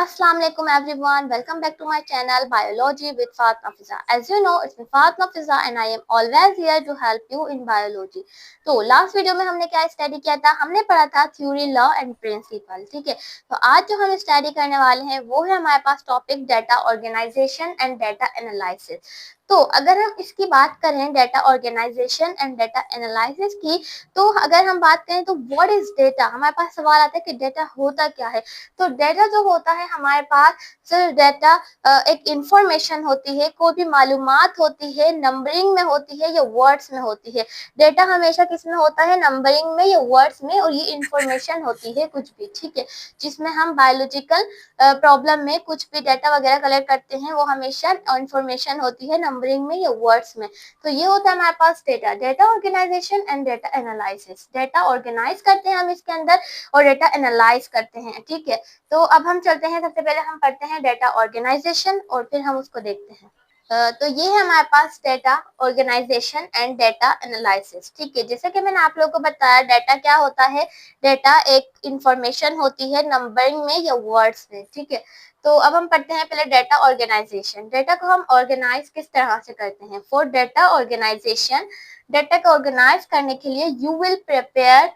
Assalamu alaikum everyone, welcome back to my channel Biology with Fatma Fiza. As you know, it's me Fatma Fiza and I am always here to help you in biology. तो last video में हमने क्या study किया था, हमने पढ़ा था theory, law and principal. ठीक है, तो आज जो हम स्टडी करने वाले हैं वो है हमारे पास topic data organisation and data analysis. तो अगर हम इसकी बात करें data organisation and data analysis की, तो अगर हम बात करें तो व्हाट इज डेटा, हमारे पास सवाल आता है कि डेटा होता क्या है। तो डेटा जो होता है हमारे पास, सिर्फ डेटा एक इंफॉर्मेशन होती है, कोई भी मालूमात होती है, नंबरिंग में होती है या वर्ड्स में होती है। डेटा हमेशा किस में होता है, नंबरिंग में या वर्ड्स में, और ये इंफॉर्मेशन होती है कुछ भी। ठीक है, जिसमें हम बायोलॉजिकल प्रॉब्लम में कुछ भी डेटा वगैरह कलेक्ट करते हैं वो हमेशा इंफॉर्मेशन होती है नंबरिंग में या वर्ड्स में। तो ये होता है हमारे पास data, data organisation and data analysis. Data organise करते हैं हम इसके अंदर और डेटा एनालाइज करते हैं। ठीक है, तो अब हम चलते हैं, सबसे पहले हम पढ़ते हैं डेटा ऑर्गेनाइजेशन और फिर हम उसको देखते हैं। तो ये है हमारे पास data organisation and data analysis. ठीक है, जैसे कि मैंने आप लोगों को बताया डेटा क्या होता है, डेटा एक इंफॉर्मेशन होती है नंबरिंग में या वर्ड्स में। ठीक है, तो अब हम पढ़ते हैं पहले डेटा ऑर्गेनाइजेशन। डेटा को हम ऑर्गेनाइज किस तरह से करते हैं। फॉर डेटा ऑर्गेनाइजेशन, डेटा को ऑर्गेनाइज करने के लिए you will prepare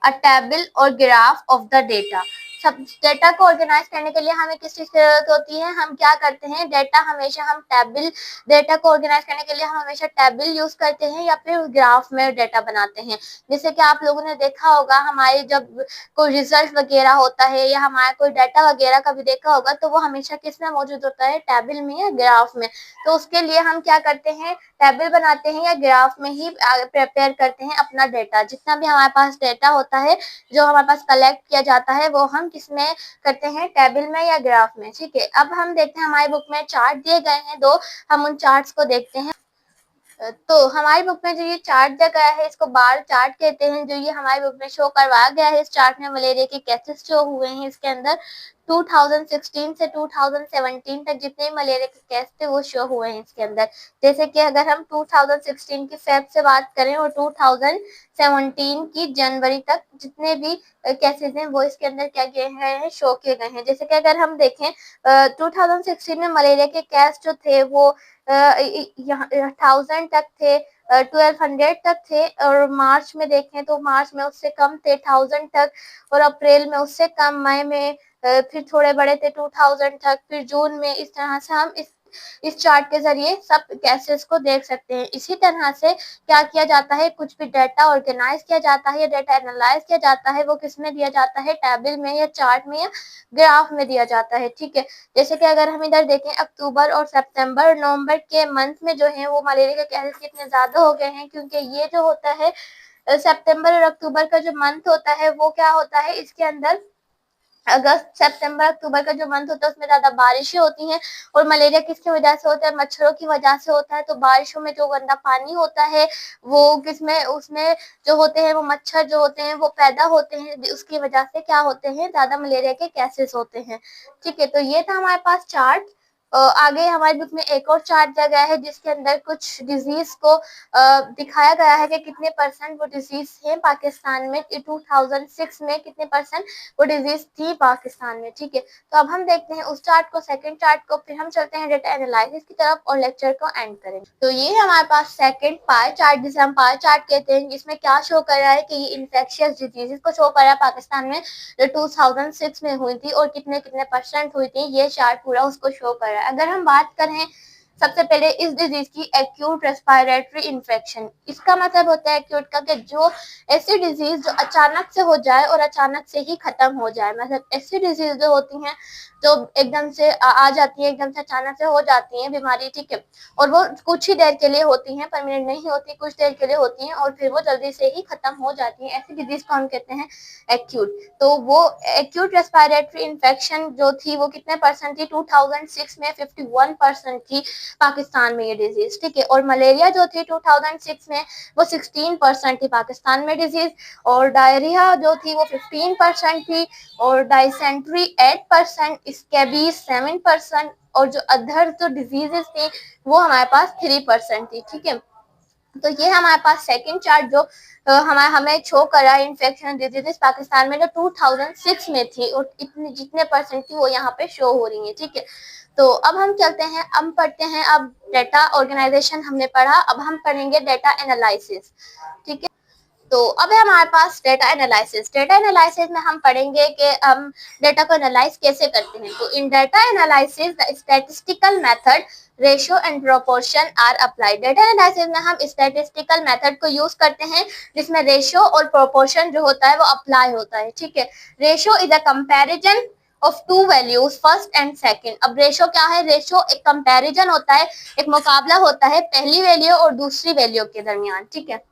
a table और ग्राफ ऑफ द डेटा। सब डेटा को ऑर्गेनाइज करने के लिए हमें किस चीज की जरूरत होती है, हम क्या करते हैं, डेटा हमेशा हम टेबल, डेटा को ऑर्गेनाइज करने के लिए हम हमेशा टेबल यूज करते हैं या फिर ग्राफ में डेटा बनाते हैं। जैसे कि आप लोगों ने देखा होगा, हमारे जब कोई रिजल्ट वगैरह होता है या हमारा कोई डाटा वगैरह का भी देखा होगा, तो वो हमेशा किस में मौजूद होता है, टेबल में या ग्राफ में। तो उसके लिए हम क्या करते हैं, टेबल बनाते हैं या ग्राफ में ही प्रिपेयर करते हैं अपना डेटा। जितना भी हमारे पास डेटा होता है जो हमारे पास कलेक्ट किया जाता है वो हम किसमें करते हैं, टेबल में या ग्राफ में। ठीक है, अब हम देखते हैं हमारी बुक में चार्ट दिए गए हैं दो, हम उन चार्ट्स को देखते हैं। तो हमारी बुक में जो ये चार्ट दिया गया है इसको बार चार्ट कहते हैं। जो ये हमारी बुक में शो करवाया गया है, इस चार्ट में मलेरिया के केसेस शो हुए हैं। इसके अंदर 2016 से 2017 तक जितने मलेरिया के केस थे वो शो हुए हैं इसके अंदर। जैसे कि अगर हम 2016 की फेब से बात करें और 2017 की जनवरी तक जितने भी केसेस हैं वो इसके अंदर क्या किए गए हैं, शो किए गए हैं। जैसे कि अगर हम देखें 2016 में मलेरिया के केस जो थे वो 1000 तक थे, 1200 तक थे, और मार्च में देखें तो मार्च में उससे कम थे 1000 तक, और अप्रैल में उससे कम, मई में फिर थोड़े बड़े थे 2000 तक, फिर जून में। इस तरह से हम इस चार्ट के जरिए सब केसेस को देख सकते हैं। इसी तरह से क्या किया जाता है, कुछ भी डाटा ऑर्गेनाइज किया जाता है या डाटा एनालाइज किया जाता है वो किस में दिया जाता है, टेबल में या चार्ट में या ग्राफ में दिया जाता है। ठीक है, जैसे कि अगर हम इधर देखें अक्टूबर और सितंबर नवंबर के मंथ में जो है वो मलेरिया के केसेस कितने ज्यादा हो गए हैं, क्योंकि ये जो होता है सितंबर और अक्टूबर का जो मंथ होता है वो क्या होता है, इसके अंदर अगस्त सितंबर अक्टूबर का जो मंथ होता है उसमें ज्यादा बारिशें होती हैं। और मलेरिया किसकी वजह से होता है, मच्छरों की वजह से होता है। तो बारिशों में जो गंदा पानी होता है वो किसमें, उसमें जो होते हैं वो मच्छर जो होते हैं वो पैदा होते हैं, उसकी वजह से क्या होते हैं, ज्यादा मलेरिया के केसेस होते हैं। ठीक है, तो ये था हमारे पास चार्ट। आगे हमारी बुक में एक और चार्ट दिया गया है जिसके अंदर कुछ डिजीज को दिखाया गया है कि कितने परसेंट वो डिजीज है पाकिस्तान में, 2006 में कितने परसेंट वो डिजीज थी पाकिस्तान में। ठीक है, तो अब हम देखते हैं उस चार्ट को, सेकंड चार्ट को, फिर हम चलते हैं डेटा एनालिसिस की तरफ और लेक्चर को एंड करेंगे। तो ये हमारे पास सेकंड पाई चार्ट, जिसे हम पाई चार्ट कहते हैं, जिसमें क्या शो कर रहा है कि ये इन्फेक्शियस डिजीजेस को शो कर रहा है पाकिस्तान में जो 2006 में हुई थी और कितने कितने परसेंट हुई थी, ये चार्ट पूरा उसको शो कर रहा है। अगर हम बात करें सबसे पहले इस डिजीज की, एक्यूट रेस्पिरेटरी इन्फेक्शन, इसका मतलब होता है एक्यूट का कि जो ऐसी डिजीज जो अचानक से हो जाए और अचानक से ही खत्म हो जाए। मतलब ऐसी डिजीज जो होती हैं जो एकदम से आ जाती है, एकदम से अचानक से हो जाती है बीमारी। ठीक है, और वो कुछ ही देर के लिए होती हैं, परमानेंट नहीं होती, कुछ देर के लिए होती हैं और फिर वो जल्दी से ही खत्म हो जाती हैं। ऐसी डिजीज को हम कहते हैं एक्यूट। तो वो एक्यूट रेस्पिरेटरी इन्फेक्शन जो थी वो कितने परसेंट थी, 2006 में 51% थी पाकिस्तान में ये डिजीज। ठीक है, और मलेरिया जो थी 2006 में वो 16% थी पाकिस्तान में डिजीज, और डायरिया जो थी वो 15% थी, और डाइसेंट्री 8%, स्कैबीज 7%, और जो अदर जो डिजीजेस थी वो हमारे पास 3% थी। ठीक है, तो ये हमारे पास सेकंड चार्ट जो हमें शो कर रहा है इन्फेक्शन डिजीजेस पाकिस्तान में जो 2006 में थी और इतने जितने परसेंट थी वो यहाँ पे शो हो रही है। ठीक है, तो अब हम चलते हैं, अब पढ़ते हैं, अब डेटा ऑर्गेनाइजेशन हमने पढ़ा, अब हम पढ़ेंगे डेटा एनालिसिस। ठीक है, तो अब है हमारे पास डेटा एनालिसिस। डेटा एनालिसिस में हम पढ़ेंगे कि हम डेटा को एनालाइज कैसे करते हैं। तो in data analysis the statistical method ratio and proportion are applied. Data analysis में हम स्टैटिस्टिकल मेथड को यूज करते हैं जिसमें रेशियो और प्रोपोर्शन जो होता है वो अप्लाई होता है। ठीक है, ratio is a comparison of to values first and second. अब रेशियो क्या है? रेशियो एक कंपैरिजन होता है, एक मुकाबला होता है पहली वैल्यू और दूसरी वैल्यू के दरमियान। ठीक है,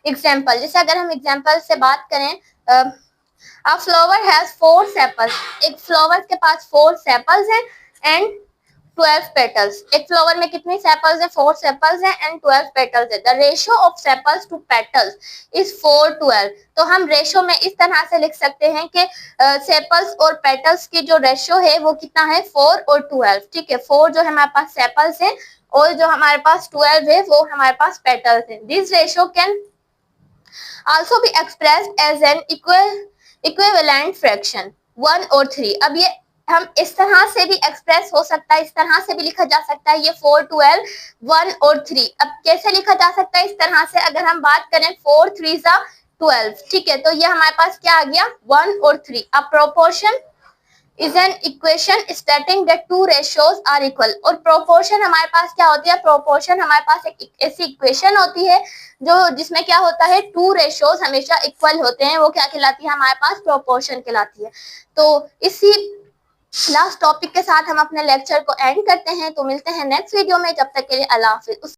एग्जाम्पल, जैसे अगर हम एग्जाम्पल से बात करें, अ फ्लावर हैज 4 सेपल्स। एक फ्लावर के पास 4 सेपल्स हैं एंड 12 पेटल्स। एक फ्लावर में कितनी सेपल्स हैं? 4 सेपल्स हैं एंड 12 पेटल्स है। The ratio of sepals to petals is 4:12। तो हम रेशियो में इस तरह से लिख सकते हैं कि सेपल्स और पेटल्स की जो रेशियो है वो कितना है? 4 और 12। ठीक है, 4 जो हमारे पास सेपल्स हैं और जो हमारे पास 12 है वो हमारे पास पेटल्स हैं। This ratio can also be expressed as an equivalent fraction 1 और 3। अब ये हम इस तरह से भी एक्सप्रेस हो सकता है, इस तरह से भी लिखा जा सकता है, ये 4, 12, 1 और 3। अब कैसे लिखा जा सकता है इस तरह से? अगर हम बात करें 4 3 12। ठीक है, तो ये हमारे पास क्या आ गया? 1 और 3। अब proportion is an equation stating that two ratios are equal. और प्रोपोर्शन हमारे पास क्या होती है? प्रोपोर्शन हमारे पास एक ऐसी इक्वेशन होती है जो जिसमें क्या होता है? टू रेशियोज हमेशा इक्वल होते हैं, वो क्या कहलाती है? हमारे पास प्रोपोर्शन कहलाती है। तो इसी लास्ट टॉपिक के साथ हम अपने लेक्चर को एंड करते हैं। तो मिलते हैं नेक्स्ट वीडियो में, जब तक के लिए अल्लाह हाफिज।